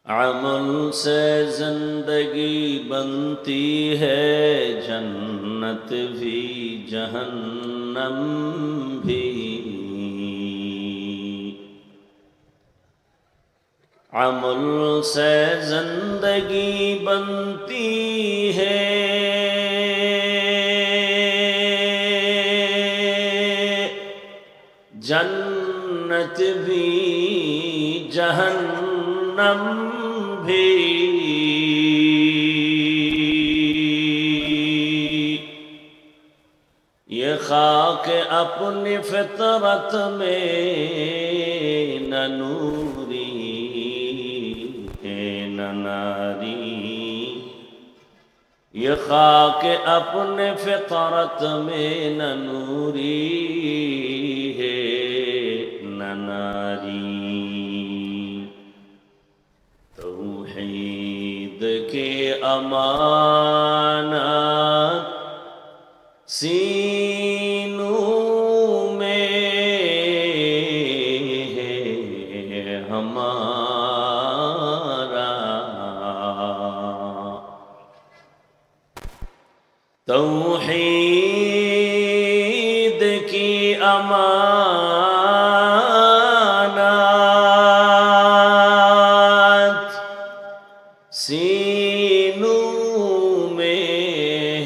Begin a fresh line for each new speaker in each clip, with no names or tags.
عمل سے زندگی بنتی ہے، جنت بھی جہنم بھی۔ عمل سے زندگی بنتی ہے، جنت بھی جہنم بھی۔ یہ خاک اپنی فطرت میں نہ نوری ہے نہ ناری، یہ خاک اپنے فطرت میں نہ نوری ہے نہ ناری۔ توحید کے امانات سینوں میں ہے ہمارا، توحید کی امانات سینوں میں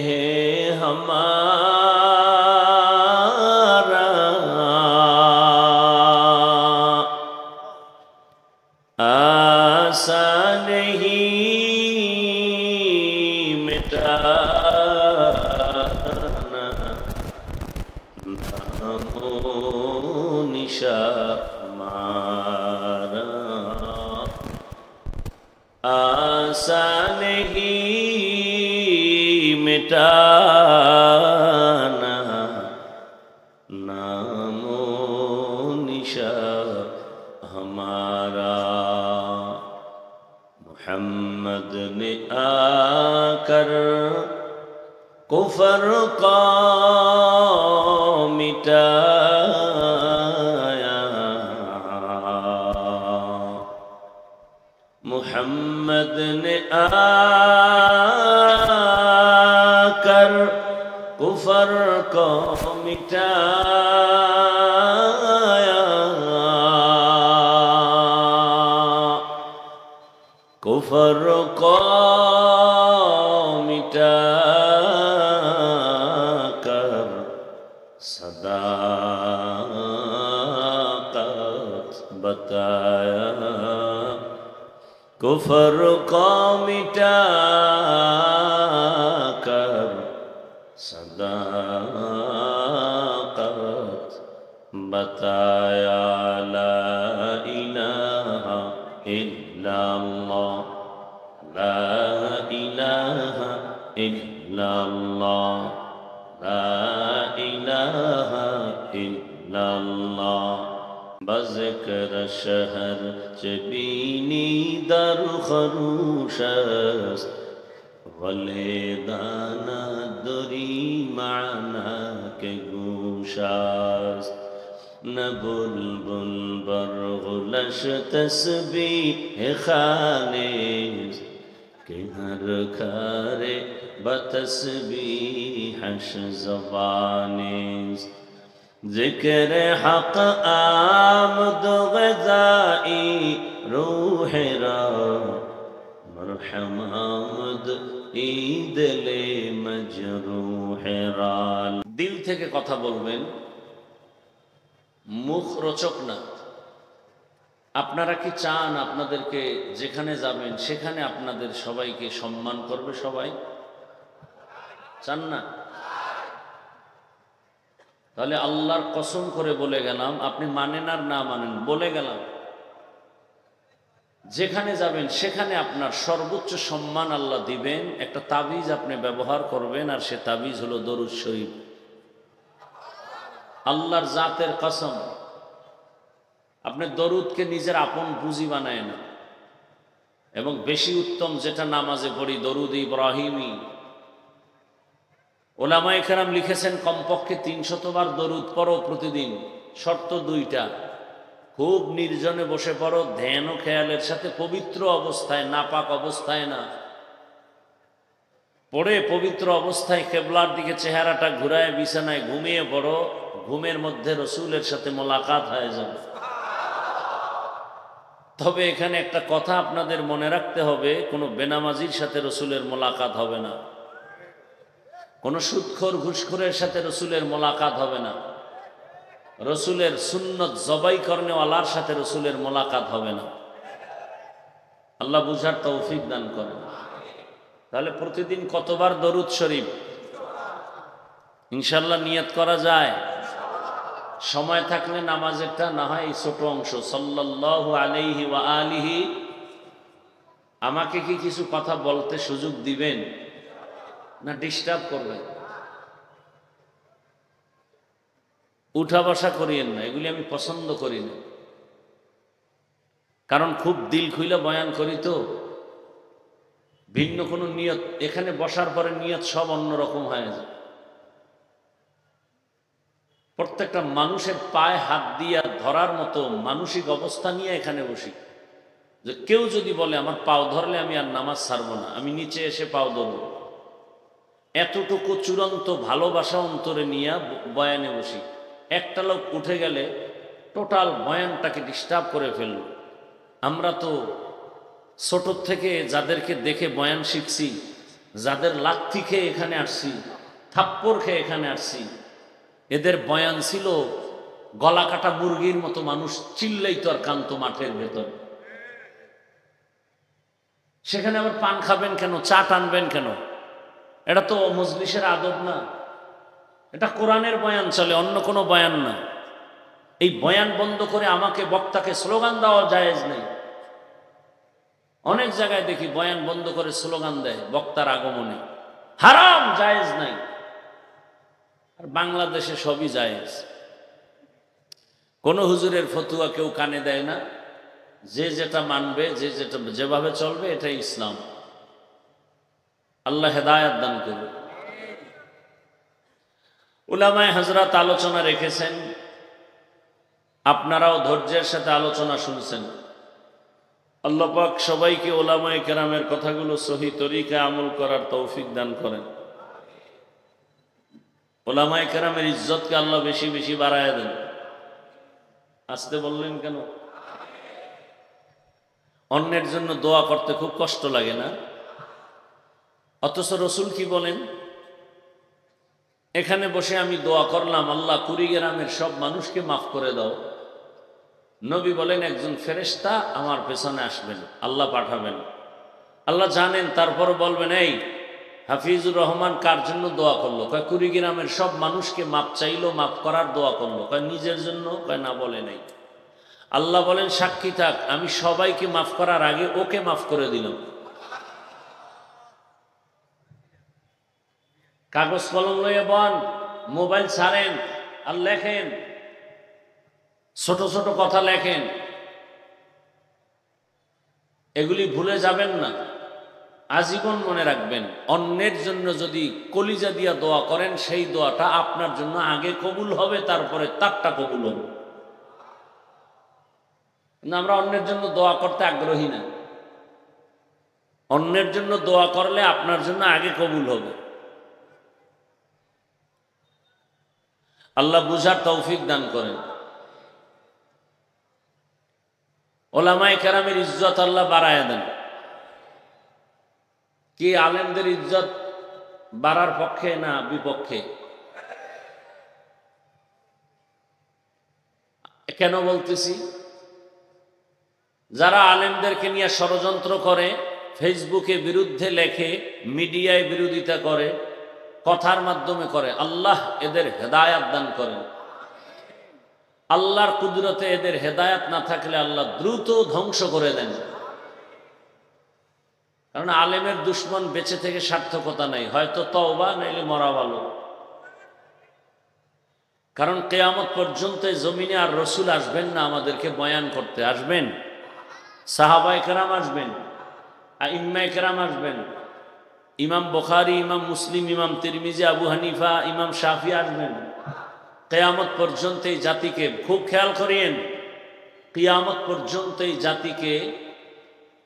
ہے ہمارا، آسان ہی مٹانا نام و نشان ہمارا، آسان ہی مٹانا نام و نشان ہمارا۔ محمد نے آ کر کفر کا مٹایا، محمد نے آ کر کفر کو مٹایا، کفر کو مٹا کر صداقت بتایا، کفر کو مٹا کر صداقت بتایا۔ لا الہ الا اللہ، لا الہ الا اللہ، لا الہ الا اللہ۔ بذکر شہر چبینی در خروش است، ولیدانا دری معنی کے گوش است۔ نہ بلبل برغلش تسبیح خالص، کہ ہر کھارے بتسبیحش زبانست۔ ذکر حق آمد غذائی روح را، مرحم آمد عید لے مجروح را۔ দিল থেকে কথা বলবেন, মুখ রোচক না। আপনারা কি চান আপনাদেরকে যেখানে যাবেন সেখানে আপনাদের সবাইকে সম্মান করবে? সবাই চান না? তাহলে আল্লাহর কসম করে বলে গেলাম, আপনি মানেন আর না মানেন, বলে গেলাম, যেখানে যাবেন সেখানে আপনার সর্বোচ্চ সম্মান আল্লাহ দিবেন। একটা তাবিজ আপনি ব্যবহার করবেন, আর সে তাবিজ হলো দরুদ শরীফ। আল্লাহর জাতের কসম, আপনি দরুদকে নিজের আপন পুঁজি বানায় না। এবং বেশি উত্তম যেটা নামাজে পড়ি, দরুদ ইব্রাহিমি। ওলামায়ে কেরাম লিখেছেন কমপক্ষে 300 বার দরুদ পড়ো প্রতিদিন, শর্ত 2টা। খুব নির্জনে বসে পড়ো, ধ্যান ও খেয়ালের সাথে, পবিত্র অবস্থায়, নাপাক অবস্থায় না। পড়ে পবিত্র অবস্থায় কেবলার দিকে চেহারাটা ঘুরায় বিছানায় ঘুমিয়ে পড়ো, ঘুমের মধ্যে রসুলের সাথে মোলাকাত হয়ে যাবে। তবে এখানে একটা কথা আপনাদের মনে রাখতে হবে, কোনো বেনামাজির সাথে রসুলের মোলাকাত হবে না, কোনো সুদখোর ঘুষখোরের সাথে রসুলের মোলাকাত হবে না, রসুলের সুন্নত জবাই করনেওয়ালার সাথে রসুলের মোলাকাত হবে না। আল্লাহ বুঝার তৌফিক দান করেন। তাহলে প্রতিদিন কতবার দরুদ শরীফ ইনশাল্লাহ নিয়ত করা যায়? সময় থাকলে নামাজেরটা না হয় এই ছোট অংশ সাল্লাল্লাহু আলাইহি ওয়া আলিহি। আমাকে কি কিছু কথা বলতে সুযোগ দিবেন না ডিস্টার্ব করবেন? উঠা বসা করিয়েন না, এগুলি আমি পছন্দ করি না। কারণ খুব দিল খুইলা বয়ান করি তো, ভিন্ন কোনো নিয়ত, এখানে বসার পরে নিয়ত সব অন্যরকম হয়ে যায়। প্রত্যেকটা মানুষের পায়ে হাত দিয়া ধরার মতো মানসিক অবস্থা নিয়ে এখানে বসি, যে কেউ যদি বলে আমার পাও ধরলে আমি আর নামাজ ছাড়বো না, আমি নিচে এসে পাও ধরব, এতটুকু চূড়ান্ত ভালোবাসা অন্তরে নিয়ে বয়ানে বসি। একটা লোক উঠে গেলে টোটাল বয়ানটাকে ডিস্টার্ব করে ফেলল। আমরা তো ছোট থেকে যাদেরকে দেখে বয়ান শিখছি, যাদের লাথি খেয়ে এখানে আসছি, থাপ্পড় খেয়ে এখানে আসছি, এদের বয়ান ছিল গলা কাটা মুরগির মতো, মানুষ চিল্লাইতো আর কান্ত মাঠের ভেতর। সেখানে আবার পান খাবেন কেন, চা টানবেন কেন? এটা তো মজলিসের আদব না, এটা কোরআনের বয়ান চলে, অন্য কোনো বয়ান না। এই বয়ান বন্ধ করে আমাকে বক্তাকে স্লোগান দেওয়া জায়েজ নেই। অনেক জায়গায় দেখি বয়ান বন্ধ করে স্লোগান দেয় বক্তার আগমনে, হারাম, জায়েজ নাই। আর বাংলাদেশে সবই জায়েজ। কোন হুজুরের ফতুয়া কেউ কানে দেয় না, যে যেটা মানবে, যে যেটা যেভাবে চলবে, এটাই ইসলাম। আল্লাহ হেদায়েত দান করবে। উলামায়ে হযরত আলোচনা রেখেছেন, আপনারাও ধৈর্যের সাথে আলোচনা শুনছেন। আল্লাহ পাক সবাইকে উলামায়ে কেরামের কথাগুলো সহি তরিকায় আমল করার তৌফিক দান করেন। উলামায়ে কেরামের ইজ্জতকে আল্লাহ বেশি বেশি বাড়ায় দেন। আসতে বললেন কেন? অন্যের জন্য দোয়া করতে খুব কষ্ট লাগে না? অথচ রসুল কি বলেন? এখানে বসে আমি দোয়া করলাম, আল্লাহ কুড়িগ্রামের সব মানুষকে মাফ করে দাও। নবী বলেন একজন ফেরেশতা আমার পেছনে আসবেন, আল্লাহ পাঠাবেন। আল্লাহ জানেন, তারপর বলবেন, এই হাফিজুর রহমান কার জন্য দোয়া করলো? কয় কুড়িগ্রামের সব মানুষকে মাপ চাইলো, মাফ করার দোয়া করলো। কয় নিজের জন্য? কয় না, বলে নাই। আল্লাহ বলেন সাক্ষী থাক, আমি সবাইকে মাফ করার আগে ওকে মাফ করে দিলাম। কাগজ কলম লইয়া বন, মোবাইল ছাড়েন আর লেখেন, ছোট ছোট কথা লেখেন, এগুলি ভুলে যাবেন না, আজীবন মনে রাখবেন। অন্যের জন্য যদি কলিজা দিয়া দোয়া করেন, সেই দোয়াটা আপনার জন্য আগে কবুল হবে, তারপরে তারটা কবুল হবে। কিন্তু আমরা অন্যের জন্য দোয়া করতে আগ্রহী না। অন্যের জন্য দোয়া করলে আপনার জন্য আগে কবুল হবে। আল্লাহ বুঝার তৌফিক দান করেন। ওলামায়ে কেরামের ইজ্জত আল্লাহ বাড়ায় দেন। কি আলেমদের ইজ্জত বাড়ার পক্ষে না বিপক্ষে? কেন বলতেছি? যারা আলেমদেরকে নিয়ে ষড়যন্ত্র করে, ফেসবুকে বিরুদ্ধে লেখে, মিডিয়ায় বিরোধিতা করে, কথার মাধ্যমে করে, আল্লাহ এদের হেদায়াত দান করেন। আল্লাহর কুদরতে এদের হেদায়াত না থাকলে আল্লাহ দ্রুত ধ্বংস করে দেন। কারণ আলেমের দুশ্মন বেঁচে থেকে সার্থকতা নাই, হয়তো তওবা নাইলে মরা ভালো। কারণ কিয়ামত পর্যন্ত জমিনে আর রসুল আসবেন না আমাদেরকে বয়ান করতে। আসবেন সাহাবায়ে কেরাম, আসবেন আইম্মায়ে কেরাম, আসবেন ইমাম বুখারী, ইমাম মুসলিম, ইমাম তিরমিজি, আবু হানিফা, ইমাম শাফি আসবেন। কিয়ামত পর্যন্ত এই জাতিকে খুব খেয়াল করিয়েন, কিয়ামত পর্যন্ত এই জাতিকে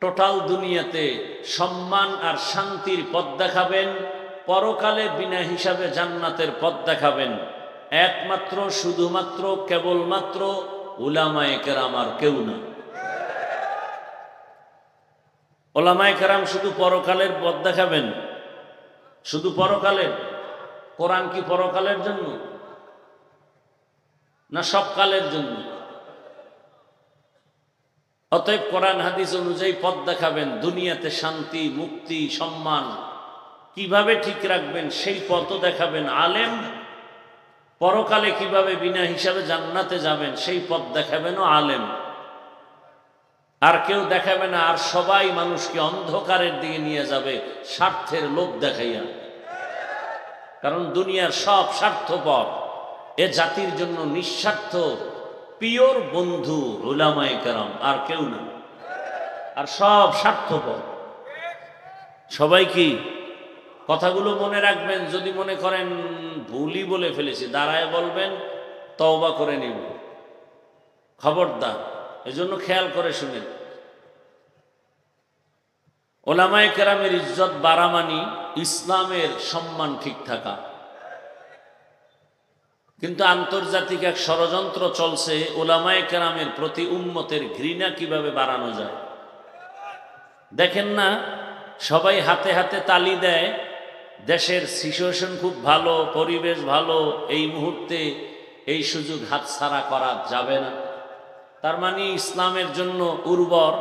টোটাল দুনিয়াতে সম্মান আর শান্তির পথ দেখাবেন, পরকালে বিনা হিসাবে জান্নাতের পথ দেখাবেন একমাত্র শুধুমাত্র কেবলমাত্র উলামায়ে কেরাম, আর কেউ না। উলামায়ে কেরাম শুধু পরকালের পথ দেখাবেন, শুধু পরকালের। কোরআন কি পরকালের জন্য না সব কালের জন্য? অতএব কোরআন হাদিস অনুযায়ী পথ দেখাবেন, দুনিয়াতে শান্তি, মুক্তি, সম্মান কিভাবে ঠিক রাখবেন সেই পথও দেখাবেন আলেম, পরকালে কিভাবে বিনা হিসাবে জান্নাতে যাবেন সেই পথ দেখাবেনও আলেম। আর কেউ দেখাবে না, আর সবাই মানুষকে অন্ধকারের দিকে নিয়ে যাবে স্বার্থের লোভ দেখাইয়া। কারণ দুনিয়ার সব স্বার্থপর, এ জাতির জন্য নিঃস্বার্থ পিওর বন্ধু উলামায়ে কেরাম, আর কেউ না। আর সব স্বার্থপর সবাই। কি কথাগুলো মনে রাখবেন, যদি মনে করেন ভুলই বলে ফেলেছি দাঁড়ায় বলবেন, তওবা করে নিব, খবরদার। এজন্য খেয়াল করে শুনেন, উলামায়ে কেরামের ইজ্জত বাড়া মানি ইসলামের সম্মান ঠিক থাকা। কিন্তু আন্তর্জাতিক এক ষড়যন্ত্র চলছে উলামায়ে কেরামের প্রতি উম্মতের ঘৃণা কিভাবে বাড়ানো যায়। দেখেন না, সবাই হাতে হাতে তালি দেয়, দেশের সিচুয়েশন খুব ভালো, পরিবেশ ভালো, এই মুহূর্তে এই সুযোগ হাতছাড়া করা যাবে না। তার মানে ইসলামের জন্য উর্বর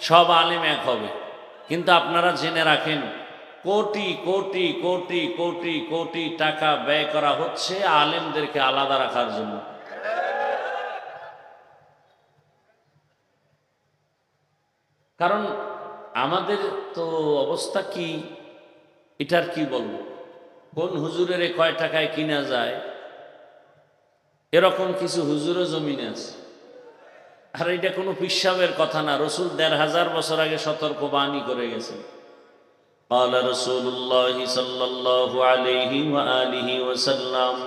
সব আলেম এক হবে। কিন্তু আপনারা জেনে রাখেন, কোটি কোটি কোটি কোটি কোটি টাকা ব্যয় করা হচ্ছে আলেমদেরকে আলাদা রাখার জন্য। কারণ আমাদের তো অবস্থা কি, এটার কি বলবো, কোন হুজুরের কয় টাকায় কিনা যায়, এরকম কিছু হুজুরও জমিনে আছে। আর এটা কোনো পিসাবের কথা না, রসুল ১৫০০ বছর আগে সতর্কবাণী করে গেছেন। قال رسول الله صلى الله عليه وآله وسلم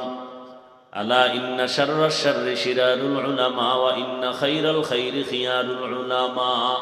ألا إن شر الشر شرار العلماء وإن خير الخير خيار العلماء